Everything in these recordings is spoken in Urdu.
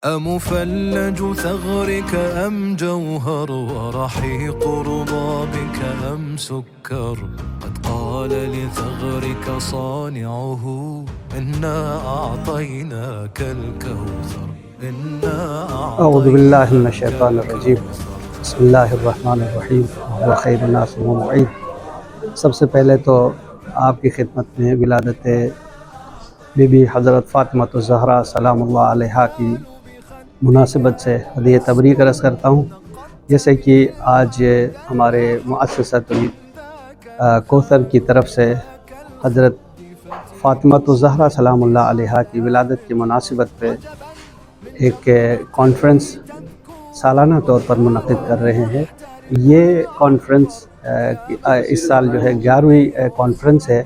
أمفلج ثغرك أم جوهر ورحيق رضابك أم سكر قد قال لثغرك صانعه إنا أعطيناك الكوثر اعوذ باللہ من الشیطان الرجیم بسم اللہ الرحمن الرحیم و خیر الناس و معین۔ سب سے پہلے تو آپ کی خدمت میں ولادت بی بی حضرت فاطمہ الزہرا سلام اللہ علیہا کی مناسبت سے ہدیہ تبریک عرض کرتا ہوں۔ جیسے کہ آج ہمارے مؤسسۃ کوثر کی طرف سے حضرت فاطمہ الزہرا سلام اللہ علیہا کی ولادت کی مناسبت پہ ایک کانفرنس سالانہ طور پر منعقد کر رہے ہیں۔ یہ کانفرنس اس سال جو ہے 11ویں کانفرنس ہے،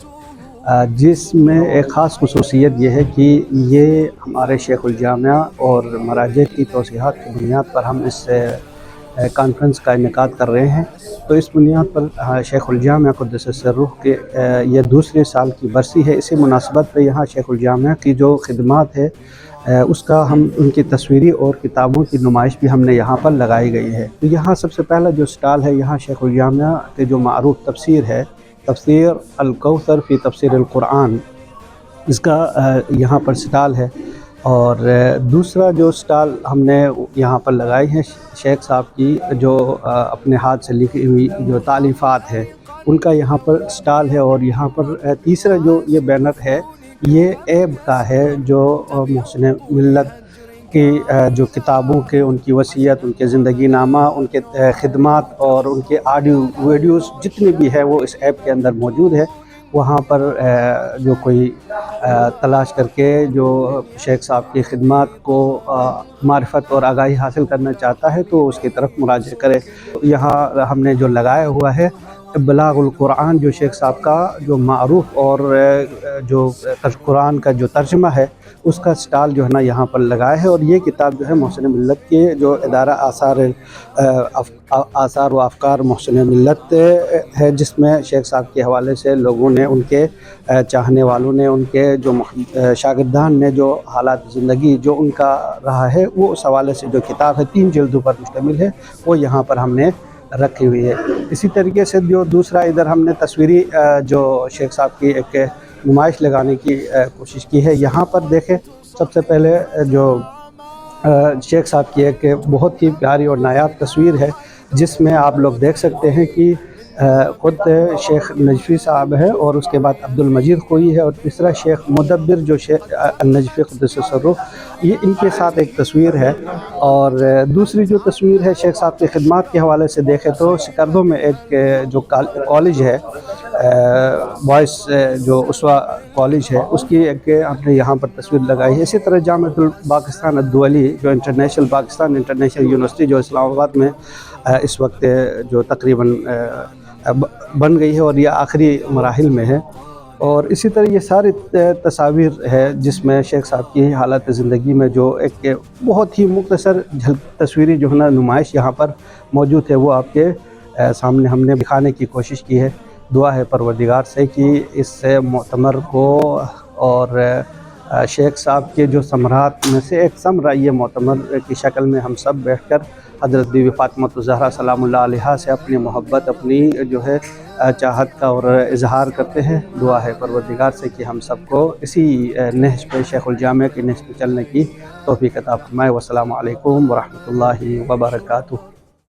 جس میں ایک خاص خصوصیت یہ ہے کہ یہ ہمارے شیخ الجامعہ اور مراجع کی توصیحات کی بنیاد پر ہم اس کانفرنس کا انعقاد کر رہے ہیں۔ تو اس بنیاد پر شیخ الجامعہ قدس سرہ کے یہ دوسرے سال کی برسی ہے۔ اسی مناسبت پہ یہاں شیخ الجامعہ کی جو خدمات ہے اس کا ان کی تصویری اور کتابوں کی نمائش بھی ہم نے یہاں پر لگائی گئی ہے۔ تو یہاں سب سے پہلا جو سٹال ہے، یہاں شیخ الجامعہ کے جو معروف تفسیر ہے، تفسیر الکوثر فی تفسیر القرآن، اس کا یہاں پر سٹال ہے۔ اور دوسرا جو سٹال ہم نے یہاں پر لگائی ہے شیخ صاحب کی جو اپنے ہاتھ سے لکھی ہوئی جو تالیفات ہے، ان کا یہاں پر سٹال ہے۔ اور یہاں پر تیسرا جو یہ بینر ہے، یہ ایب کا ہے، جو محسن ملت کی جو کتابوں کے ان کی وصیت، ان کے زندگی نامہ، ان کے خدمات اور ان کے آڈیو ویڈیوز جتنے بھی ہے وہ اس ایپ کے اندر موجود ہے۔ وہاں پر جو کوئی تلاش کر کے جو شیخ صاحب کی خدمات کو معرفت اور آگاہی حاصل کرنا چاہتا ہے تو اس کی طرف مراجعہ کرے۔ یہاں ہم نے جو لگایا ہوا ہے بلاغ القرآن، جو شیخ صاحب کا جو معروف اور جو قرآن کا جو ترجمہ ہے، اس کا سٹال جو ہے نا یہاں پر لگایا ہے۔ اور یہ کتاب جو ہے محسن ملت کے جو ادارہ آثار و افکار محسن ملت ہے، جس میں شیخ صاحب کے حوالے سے لوگوں نے، ان کے چاہنے والوں نے، ان کے جو شاگردان نے جو حالات زندگی جو ان کا رہا ہے، وہ اس حوالے سے جو کتاب ہے 3 جلدوں پر مشتمل ہے، وہ یہاں پر ہم نے رکھی ہوئی ہے۔ اسی طریقے سے جو دوسرا ادھر ہم نے تصویری جو شیخ صاحب کی ایک نمائش لگانے کی کوشش کی ہے۔ یہاں پر دیکھیں، سب سے پہلے جو شیخ صاحب کی ایک بہت ہی پیاری اور نایاب تصویر ہے، جس میں آپ لوگ دیکھ سکتے ہیں کہ خود شیخ نجفی صاحب ہے، اور اس کے بعد عبد المجید خوئی ہے، اور تیسرا شیخ مدبر جو شیخ النجفی قدس سرہ، یہ ان کے ساتھ ایک تصویر ہے۔ اور دوسری جو تصویر ہے شیخ صاحب کی خدمات کے حوالے سے دیکھیں تو سکردو میں ایک جو کالج ہے، بوائز جو اسوا کالج ہے، اس کی ایک ہم نے یہاں پر تصویر لگائی ہے۔ اسی طرح جامعۃ الپاکستان الدولی جو انٹرنیشنل پاکستان انٹرنیشنل یونیورسٹی جو اسلام آباد میں اس وقت جو تقریباً بن گئی ہے اور یہ آخری مراحل میں ہے۔ اور اسی طرح یہ ساری تصاویر ہے جس میں شیخ صاحب کی حالت زندگی میں جو ایک بہت ہی مختصر تصویری جو ہے نا نمائش یہاں پر موجود ہے، وہ آپ کے سامنے ہم نے دکھانے کی کوشش کی ہے۔ دعا ہے پروردگار سے کہ اس مؤتمر کو اور شیخ صاحب کے جو ثمرات میں سے ایک ثمرہ یہ مؤتمر کی شکل میں ہم سب بیٹھ کر حضرت بی بی فاطمہ الزہرا سلام اللہ علیہا سے اپنی محبت، اپنی جو ہے چاہت کا اور اظہار کرتے ہیں۔ دعا ہے پروردگار سے کہ ہم سب کو اسی نہج پہ، شیخ الجامعہ کی نہج پہ چلنے کی توفیق عطا فرمائے۔ والسلام علیکم ورحمۃ اللہ وبرکاتہ۔